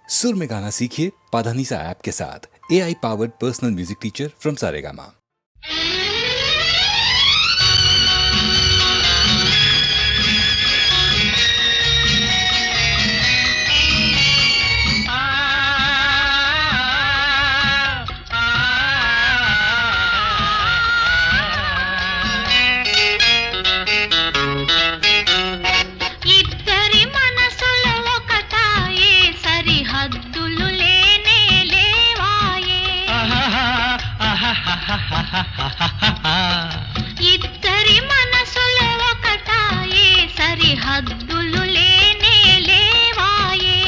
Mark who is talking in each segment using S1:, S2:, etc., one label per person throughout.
S1: सुर में गाना सीखिए पाधानीसा ऐप के साथ। AI powered personal music teacher from Saregama.
S2: ఇద్దరి మనసుల ఒకటాయే సరిహద్దులు లేనే లేవాయే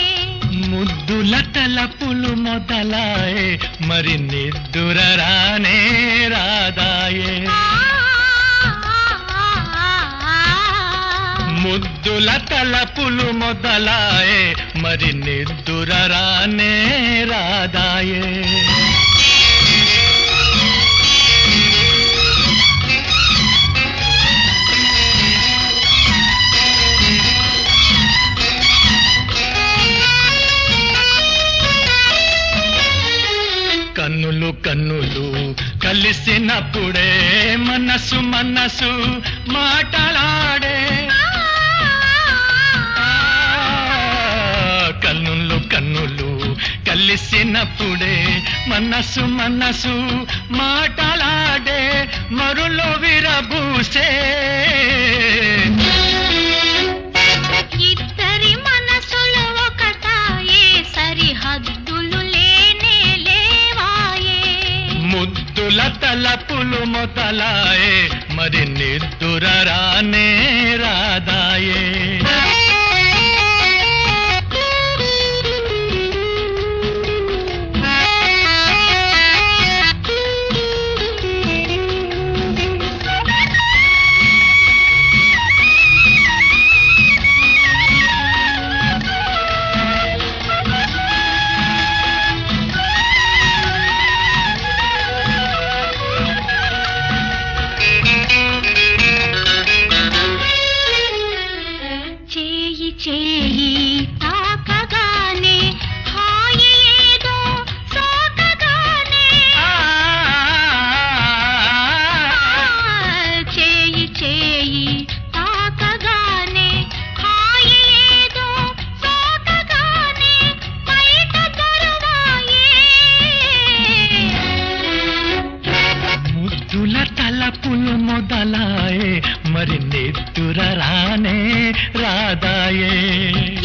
S3: ముద్దుల తలపులు మొదలాయే మరి నిద్దుర రానే రాదాయే ముద్దుల తలపులు మొదలాయే మరి నిద్దుర రానే రాదాయే కన్నులు కన్నులు కలిసినప్పుడే మనసు మనసు మాటలాడే కన్నులు కన్నులు కలిసినప్పుడే మనసు మనసు మాటలాడే మరులో విరబూసే
S2: ఇద్దరి మనసులు ఒకటాయే సరిహద్దులు లేనే లేవాయే
S3: ముద్దుల తలపులు మొదలాయే మరి నిద్దుర రానే రాదాయే
S2: చేయి తాకగానే హాయి ఏదో సోకగానే చేయి తాకగానే హాయి ఏదో సోకగానే బయట దొరవాయే
S3: ముద్దుల తలపులు మొదలాయే మరి నిద్దుర రానే రాదాయే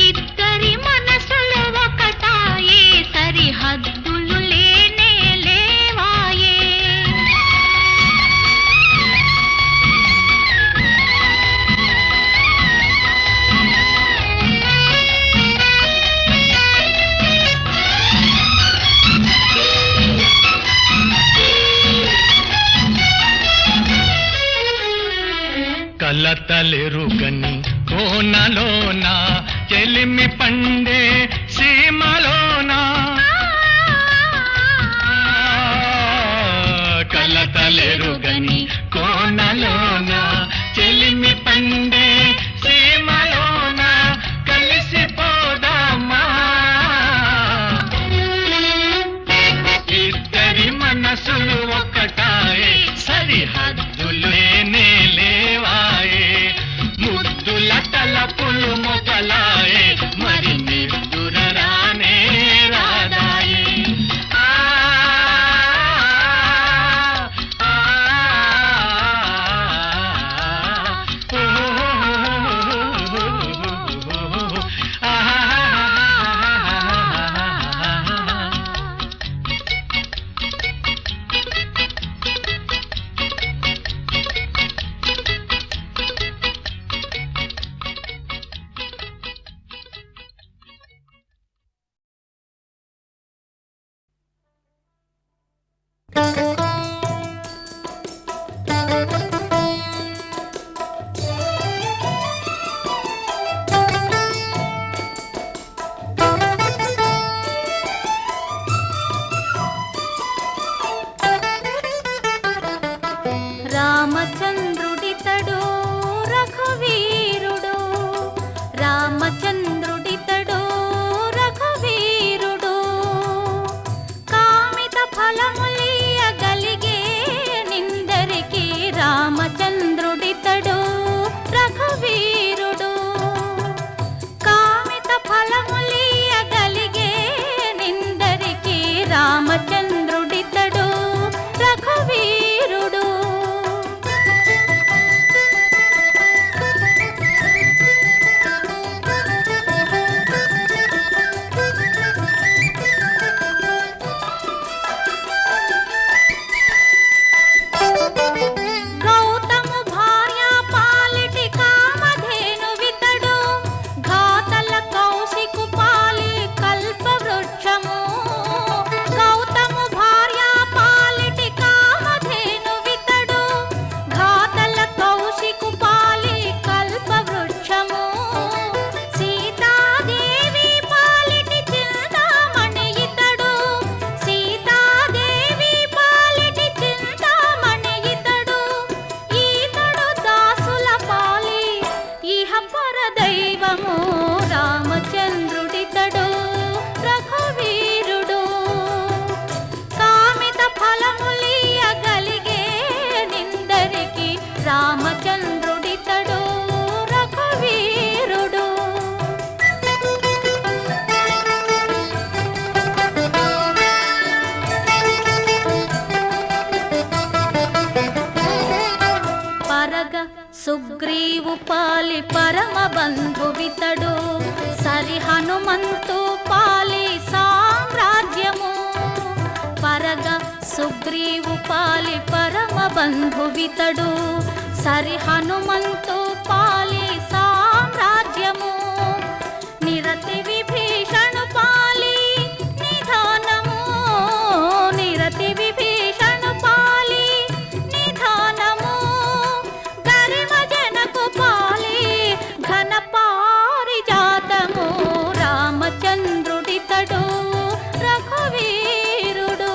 S2: ఇద్దరి మనసులు ఒకటాయే సరిహద్దులు లేనే లేవాయే
S3: కలతలెరుగని కోనలోన చెలిమి పండే సీమలోన కలతలెరుగని కోనలోన చెలిమి పండే సీమలోన కలిసిపోదామా ఇద్దరి మనసులు ఒకటాయే సరిహద్దులు లేనే లేవాయే ముద్దుల తలపులు మొదలాయే మరి నిద్దుర
S4: పాలి పరమ బంధువితడు సరి హనుమంతు పాలి సామ్రాజ్యము పరగ సుగ్రీవు పాలి పరమ బంధువితడు సరి హనుమంతు పాలి సామ్రాజ్యము నిరతి విభీషణు పాలి నిధానము నిరతి విభీషణు పాలి నిధానము గరిమ జనకు పాలి ఘన పారిజాతము రామచంద్రుడితడు రఘువీరుడు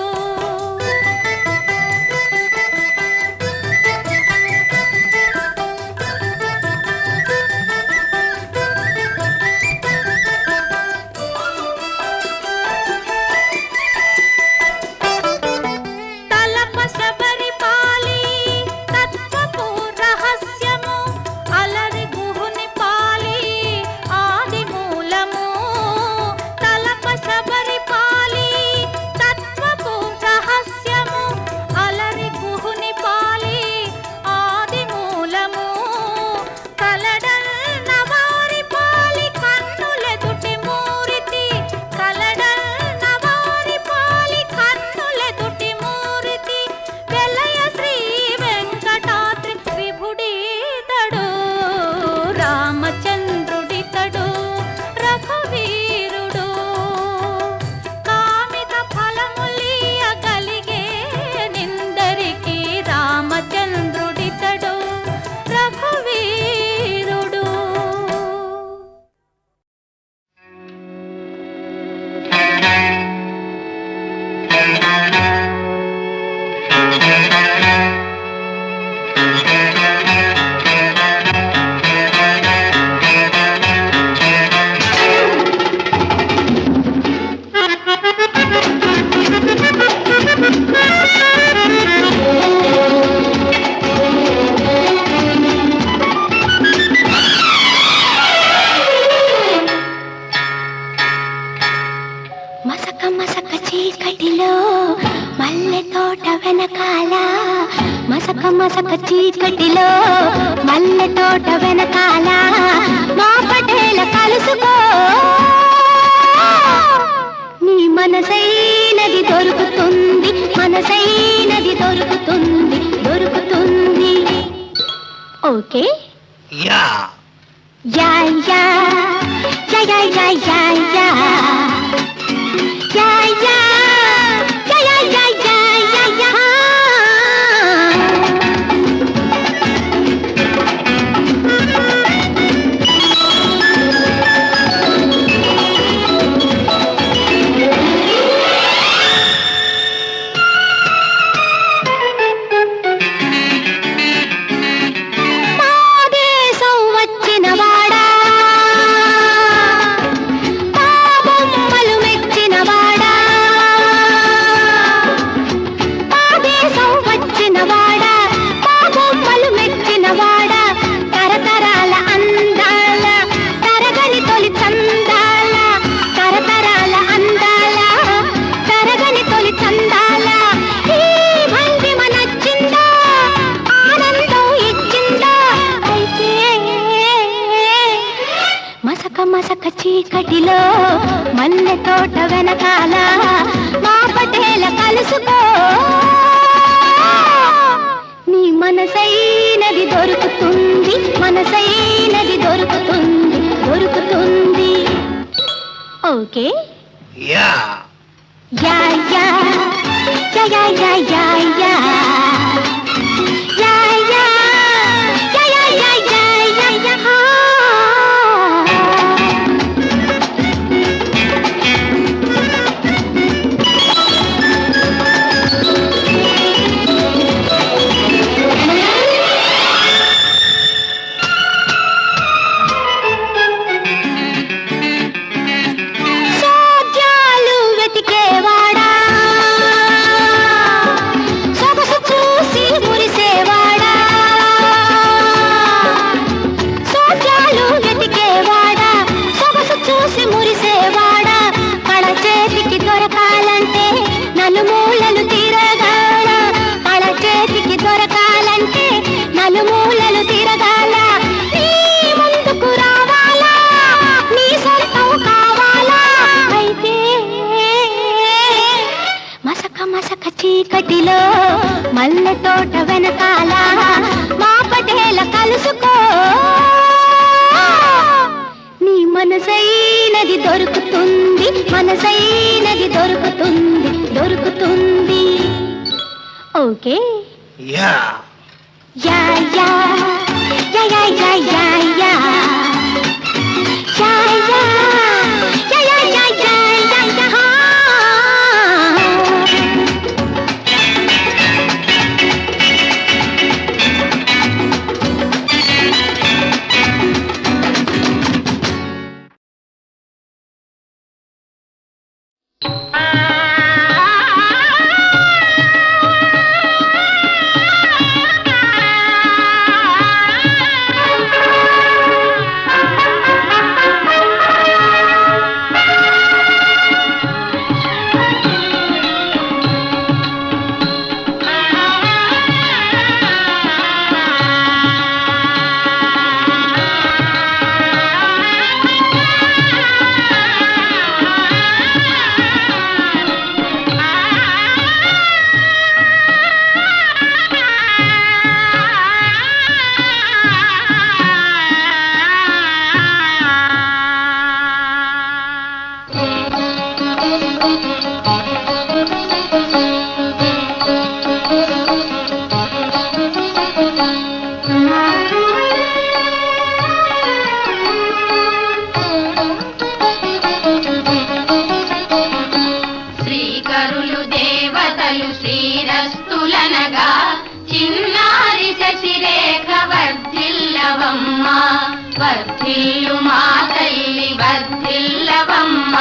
S4: తలప శబరి పాలి తత్వపు రహస్యము అలరి గుహుని పాలి ఆది మూలము తలప శబరి పాలి తత్వపు రహస్యము అలరి గుహుని పాలి ఆది మూలము కలడన్న వారి పాలి కన్నులెదుటి మూరితి కలడన్న వారి పాలి కన్నులెదుటి మూరితి వెలయ శ్రీ వెంకటాద్రి విభుడీతడు రామచంద్రుడితడు రఘువీరుడు కామిత ఫలములియ గలిగే నిందరికి రామచంద్రుడితడు రఘువీరుడు మసక మసక చీకటిలో మల్లె తోట వెనకాల మసక మసక చీకటిలో మల్లె తోట వెనకాల మా పటేల కలుసుకో నీ మనసైనది దొరుకుతుంది మనసైనది దొరుకుతుంది దొరుకుతుంది ఓకే
S3: యా
S4: యా యా యా యా యా యా యా యా యా యా యా యా యా యా మా దేశం వచ్చిన వాడా మా బొమ్మలు మెచ్చిన వాడా మా దేశం వచ్చిన వాడా మా బొమ్మలు మెచ్చిన వాడా తరతరాల అందాల తరగని తొలి చందాల తరతరాల అందాల తరగని తొలి చందాల ఈ భంగిమ నచ్చిందా ఆనందం ఇచ్చిందా అయితే మసక మసక చీకటిలో మల్లె తోట వెనకాల మా పటేల కలుసుకో నీ మనసైనది దొరుకుతుంది మనసైనది దొరుకుతుంది దొరుకుతుంది ఓకే
S3: యా
S4: యా యా యా యా యా యా యా యా యా యా యా యా యా యా యా సోద్యాలు వెతికేవాడా సొగసు చూసి మురిసేవాడా చీకటిలో మల్లె తోట వెనకాల మా పటేల కలుసుకో. నీ మనసైనది దొరుకుతుంది, మనసైనది దొరుకుతుంది, దొరుకుతుంది. ఓకే
S3: యా
S4: యా యా యా యా యా యా యా యా యా యా యా యా యా యా యా.
S2: శ్రీకరులు దేవతలు శ్రీరస్తులనగా చిన్నారి శశిరేఖ వర్ధిల్లవమ్మ, వర్ధిల్లు మా తల్లి వర్ధిల్లవమ్మ,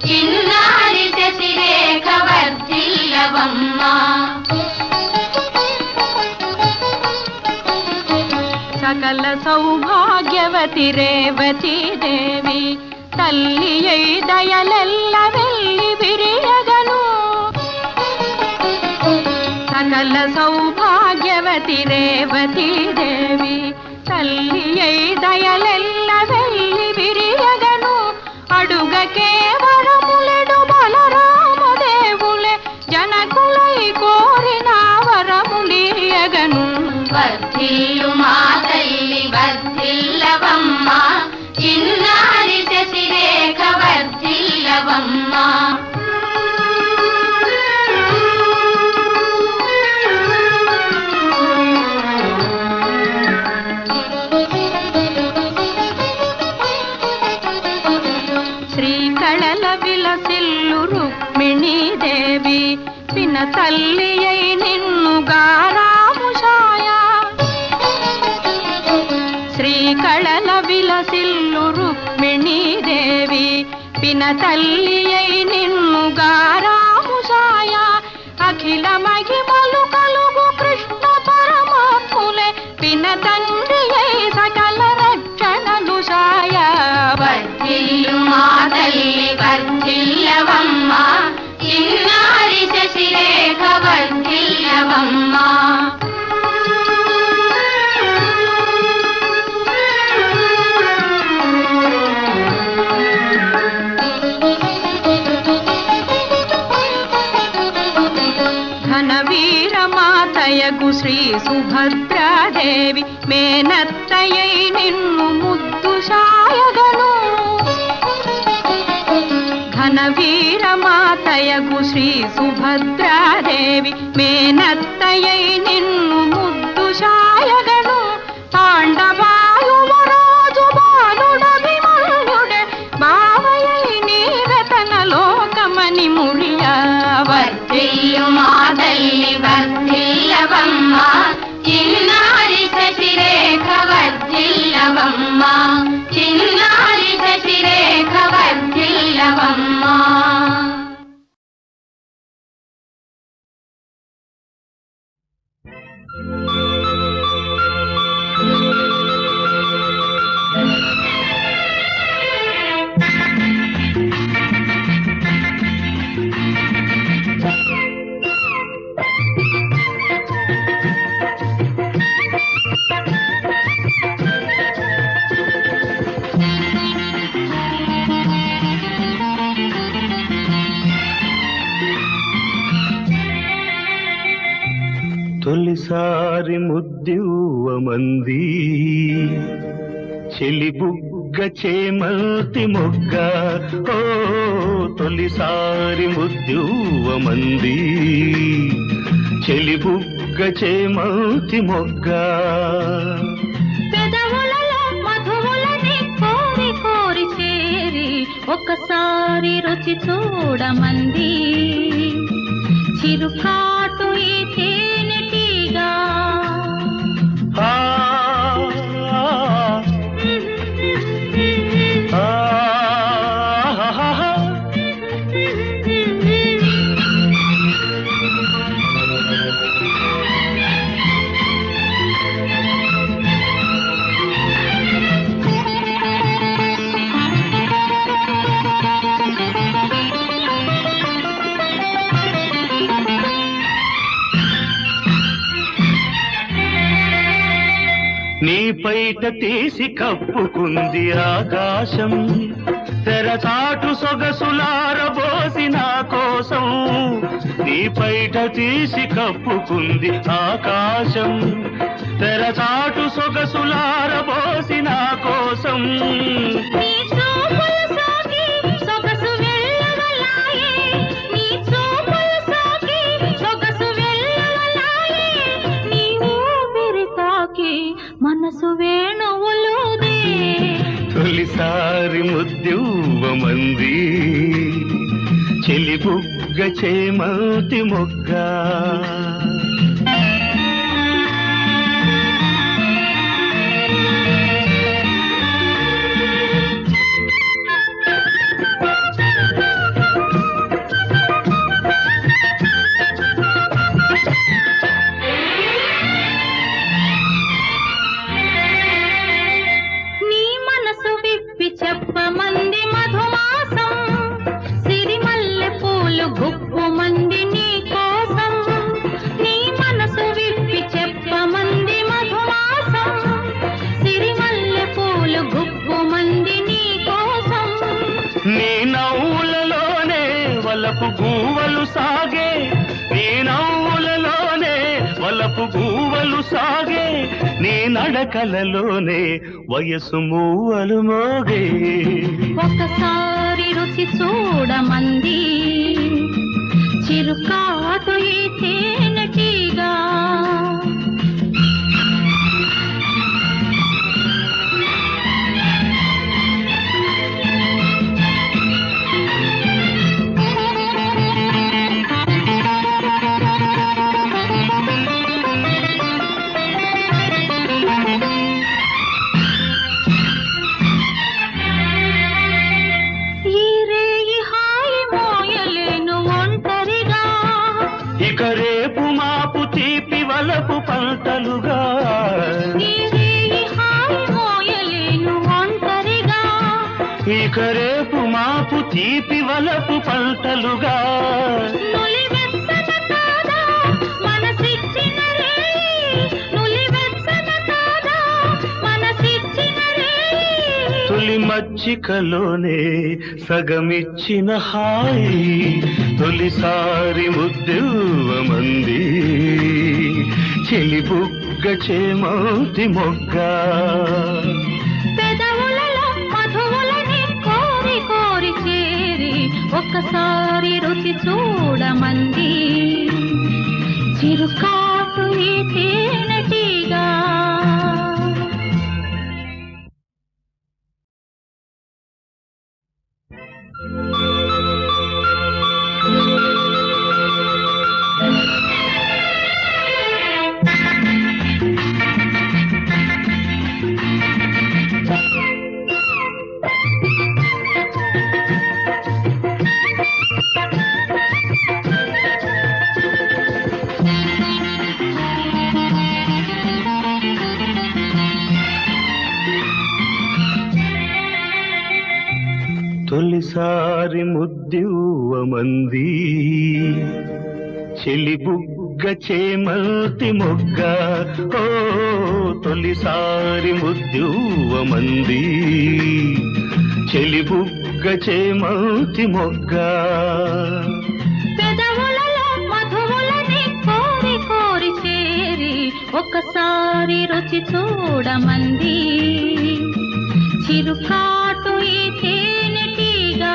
S2: చిన్నారి శశిరేఖ వర్ధిల్లవమ్మ.
S5: సకల సౌభాగ్యవతి రేవతి దేవి తల్లియై దయలెల్ల వెళ్ళి విరియగను. సకల సౌభాగ్యవతి రేవతి దేవి తల్లియై దయలెల్ల వెళ్ళి విరియగను. అడుగకే వరములెడు బలరామదేవులే జనకులై కోరిన వరములీయగను.
S2: వర్ధిల్లు మా తల్లి వర్ధిల్లవమ్మ, చిన్నారి శశిరేఖ వర్ధిల్లవమ్మ.
S5: శ్రీకళల విలసిల్లు రుక్మిణీదేవి పిన తల్లియై నిన్ను గారాముషాయ. శ్రీకళల విలసిల్లు రుక్మిణీదేవి పిన తల్లియై నిన్ను గారాముషాయ. అఖిల మహిమలు కలుగు కృష్ణ పరమాత్ములే పిన తండ్రియై సకల రక్షణలు సాయ.
S2: వర్ధిల్లు మా తల్లి వర్ధిల్లవమ్మ, చిన్నారి శశిరేఖ వర్ధిల్లవమ్మ.
S5: ఘనవీరమాతయగు శ్రీ సుభద్రాదేవి మేనత్తయై నిన్ను ముద్దు సాయగను. ఘనవీరమాతయగు శ్రీ సుభద్రాదేవి మేనత్తయై నిన్ను ముద్దు సాయగను. పాండవాయువరాజు బాలుడభిమన్యుడే బావయై నీవె తన లోకమని ముడియ.
S2: వర్ధిల్లు మా తల్లి వర్ధిల్లవమ్మ, చిన్నారి శశిరేఖ వర్ధిల్లవమ్మ, చిన్నారి శశిరేఖ వర్ధిల్లవమ్మ.
S6: తొలిసారి ముద్దివ్వమంది చెలి బుగ్గ చేమల్తి మొగ్గ ఓ తొలిసారి ముద్దివ్వమంది చెలి బుగ్గ చేమల్తి మొగ్గ
S2: పెదవులలో మధువులని కోరి కోరి చేరి ఒకసారి రుచి చూడమంది చిరుకాటు ఈ తేనెటీగా
S6: నీ పైట తీసి కప్పుకుంది ఆకాశం తెరచాటు సొగసులారబోసి నా కోసం నీ పైట తీసి కప్పుకుంది ఆకాశం తెరచాటు సొగసులారబోసి నా కోసం
S2: మనసు వేణువులుదే
S6: తొలిసారి ముద్దివ్వమంది చెలి బుగ్గ చేమల్తి మొగ్గ
S2: చెప్పమంది మధుమాసం సిరిమల్లె పూలు గుప్పుమంది నీ కోసం నీ మనసు విప్పి చెప్పమంది మధుమాసం సిరిమల్లె పూలు గుప్పుమంది నీ కోసం
S6: నీ నవ్వులలోనే వలపు గూవలు సాగే నీ నవ్వులలోనే వలపు గూవలు సాగే నీ నడకలలోనే వయసు మూవలు మోగే
S2: ఒకసారి రుచి చూడమంది చిరుకాటు ఈ తేనెటీగా
S6: ఇక రేపు మాపు తీపి వలపు పంటలుగా ఇక రేపు మాపు తీపి వలపు పంటలుగా తొలి మచ్చికలోనే సగమిచ్చిన హాయి తొలిసారి ముద్దివ్వమంది చెలి బుగ్గ చేమల్తి మొగ్గ
S2: పెదవులలో మధువులని కోరి కోరి చేరి ఒకసారి రుచి చూడమంది చిరుకాటు ఈ తేనెటీగా
S6: తొలిసారి ముద్దివ్వమంది చెలి బుగ్గ చేమల్తి మొగ్గ ఓ తొలిసారి ముద్దివ్వమంది చెలి బుగ్గ చేమల్తి మొగ్గ
S2: పెదవులలో మధువులని కోరి కోరి చేరి ఒక్కసారి రుచి చూడమంది చిరుకాటు ఈ తేనెటీగా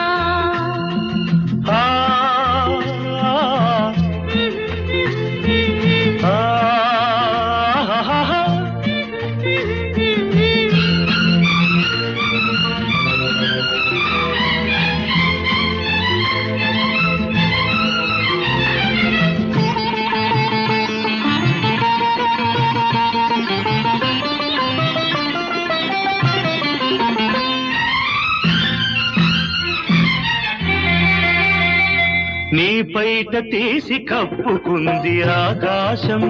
S6: నీ పైట తీసి కప్పుకుంది ఆకాశం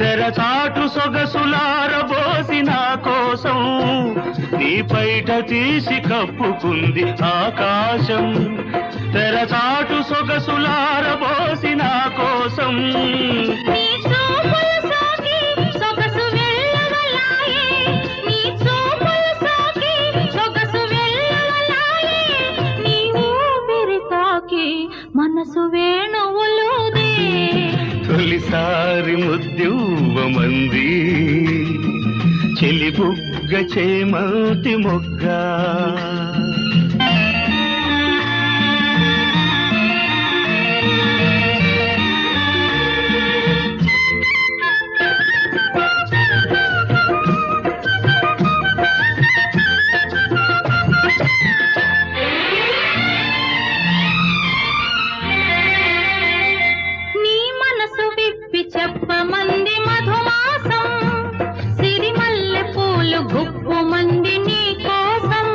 S6: తెరచాటు సొగసులారబోసి నా కోసం నీ పైట తీసి కప్పుకుంది ఆకాశం తెరచాటు సొగసులారబోసి నా కోసం
S2: నీ చూపులు సోకి సొగసు వెళ్ళవలాయే నీ చూపులు సోకి సొగసు వెళ్ళవలాయే నీ ఊపిరి తాకి మనసు వేణువులుదే
S6: తొలిసారి ముద్దువమంది చెలి బుగ్గ చేమతి మొగ్గ
S2: చెప్పమంది మధుమాసం సిరిమల్లె పూలు గుప్పుమంది నీ కోసం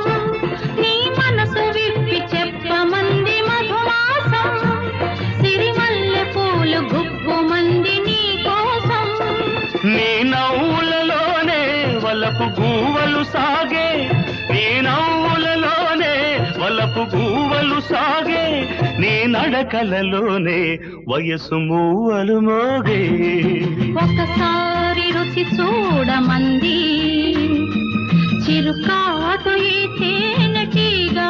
S2: నీ మనసు విప్పి చెప్పమంది మధుమాసం సిరిమల్లె పూలు గుప్పుమంది నీ కోసం
S6: నీ నవ్వులలోనే వలపు గూవలు సాగే నీ నవ్వులలోనే వలపు గూవలు సాగే నీ నడకలలోనే వయసు మూవలు మోగే
S2: ఒకసారి రుచి చూడమంది చిరుకాటు ఈ తేనెటీగా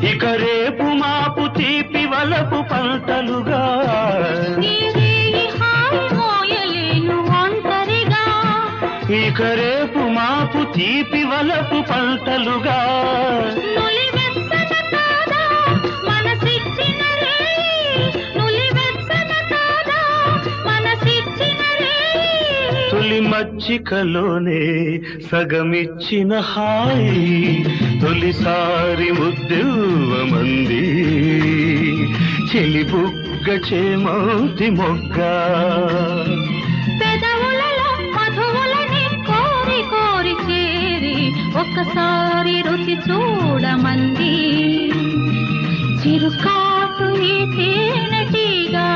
S6: ఇక రేపు మాపు తీపి వలపు పంటలుగా ఇక రేపు మాపు తీపి వలపు పంటలుగా తొలి మచ్చికలోనే సగమిచ్చిన హాయి తొలిసారి ముద్దువమంది చెలి బుగ్గ చేమతి మొగ్గ
S2: పెదవులలో మధువులని కోరి కోరి చేరి ఒక్కసారి రుచి చూడమంది చిరుకాటు ఈ తేనెటీగా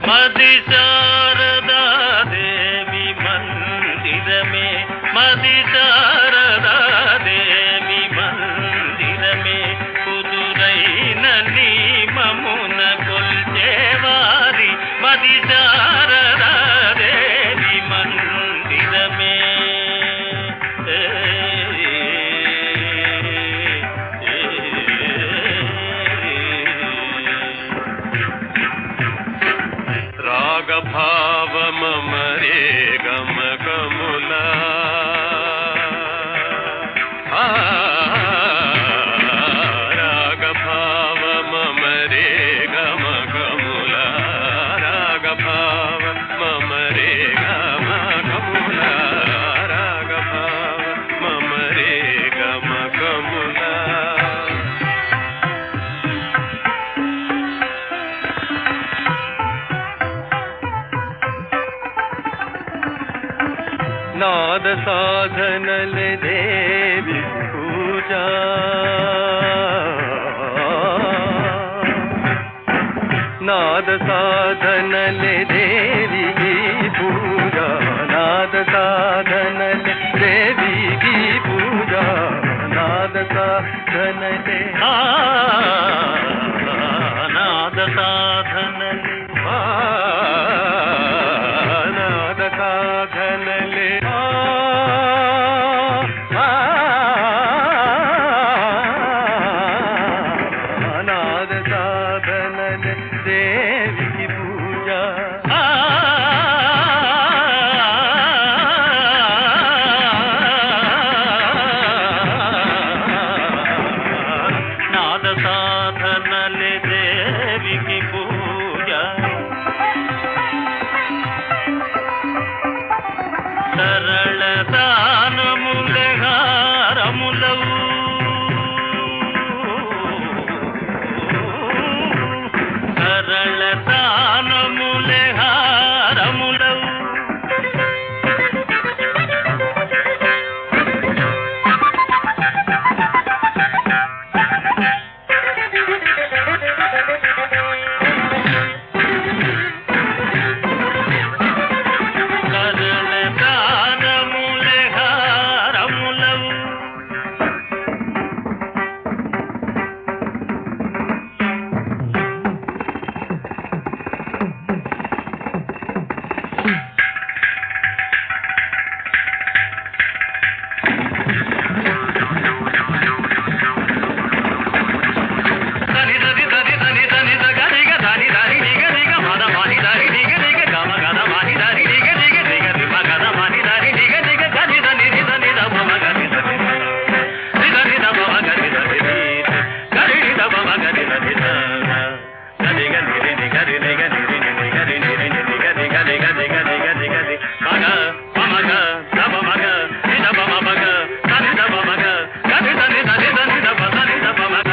S6: మది శారదా దేవి మందిరమే మది శారదా దేవి మందిరమే కుదురైన నియమమున కొల్చేవారి మది శారదా దేవి మందిరమే రాగభావమరే గమగములా రాగభావమరే గమగములా రాగభావ నాద సాధనలే దేవి పూజ నాద సాధనలే దేవికి పూజ నాద సాధనలే దేవికి పూజ నాద సాధనలే నాద సాధనలే నాద సాధనలే నాద సాధనలే దేవికి పూజ నాద సాధనలే దేవికి పూజ సరళ దానములే హారములవు సరళ దానములే హారములవు సరళ దానములే హారములవు దని దని దని దని దని దగరిగ దని దని నిగ నిగ మద మని దని నిగ నిగ గమ గద మని దని నిగ నిగ నిగ నిమ గద మని దని నిగ నిగ గని దని ని దని ద మమ గని దని ని దని ద మమ గని దని గరి ని ద మమ గని దని గని గని ని గరి ని గని ని ని గరి ని ని ని గని గని గని గని గని గని మగ మమ గ ద మమ గ ని ద మమ మగ దని ద మమ గ గని దని దని దని ద మ దని ద మమ గ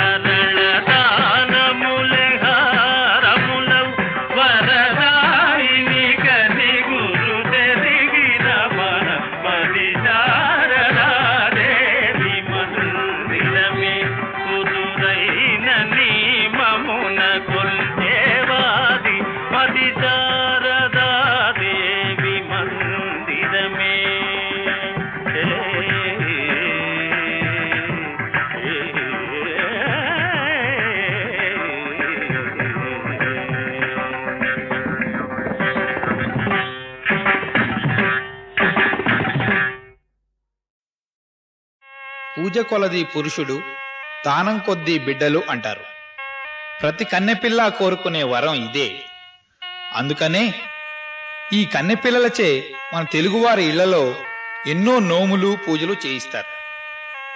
S6: దానములే హారములవు వరదాయిని కని గురు తెరిగిన మన మది శారదా దేవి మందిరమే కుదురైన నియమమున కొల్చేవాది మది శారదా దేవి మందిరమే
S7: పూజ కొలది పురుషుడు, దానం కొద్దీ బిడ్డలు అంటారు. ప్రతి కన్నెపిల్ల కోరుకునే వరం ఇదే. అందుకనే ఈ కన్నెపిల్లలచే మన తెలుగువారి ఇళ్లలో ఎన్నో నోములు పూజలు చేయిస్తారు.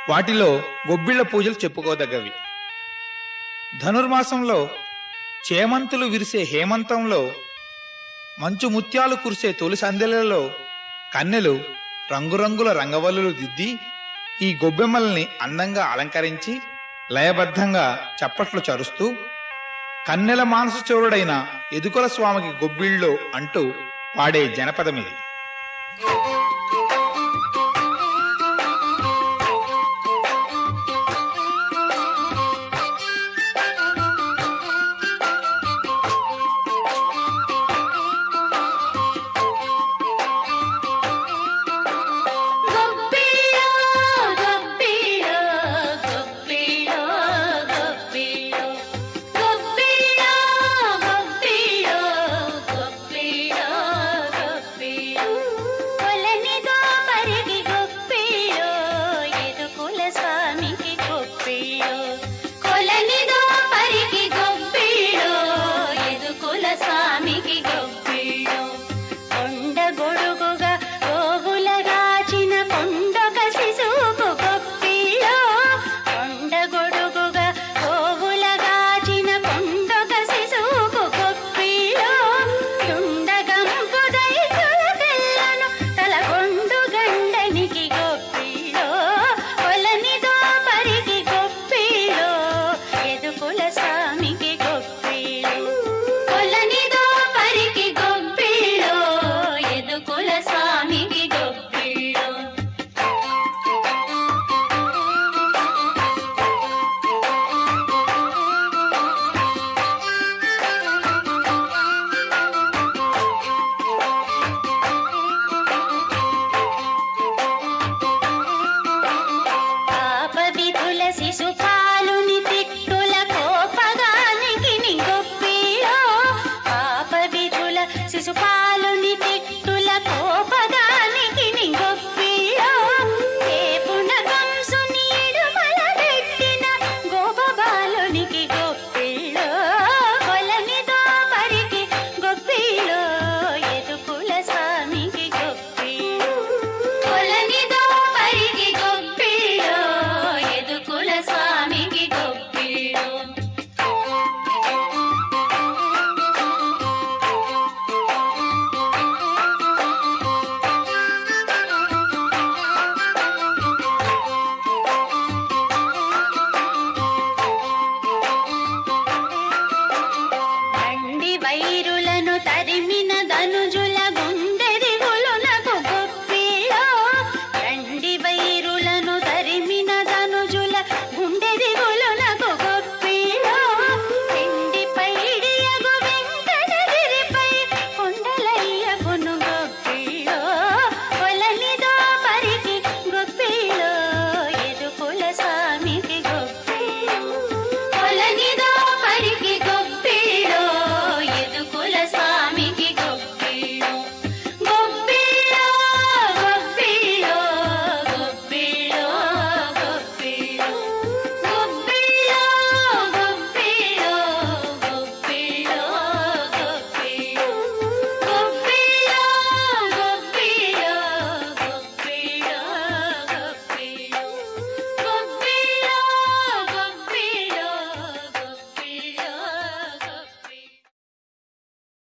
S7: వాటిలో గొబ్బిళ్ల పూజలు చెప్పుకోదగ్గవి. ధనుర్మాసంలో చేమంతులు విరిసే హేమంతంలో మంచు ముత్యాలు కురిసే తొలి సందెలలో కన్నెలు రంగురంగుల రంగవల్లులు దిద్ది ఈ గొబ్బెమ్మల్ని అందంగా అలంకరించి లయబద్ధంగా చప్పట్లు చరుస్తూ కన్నెల మానస చోరుడైన ఎదుకొల స్వామికి గొబ్బిళ్ళో అంటూ పాడే జనపదమిది.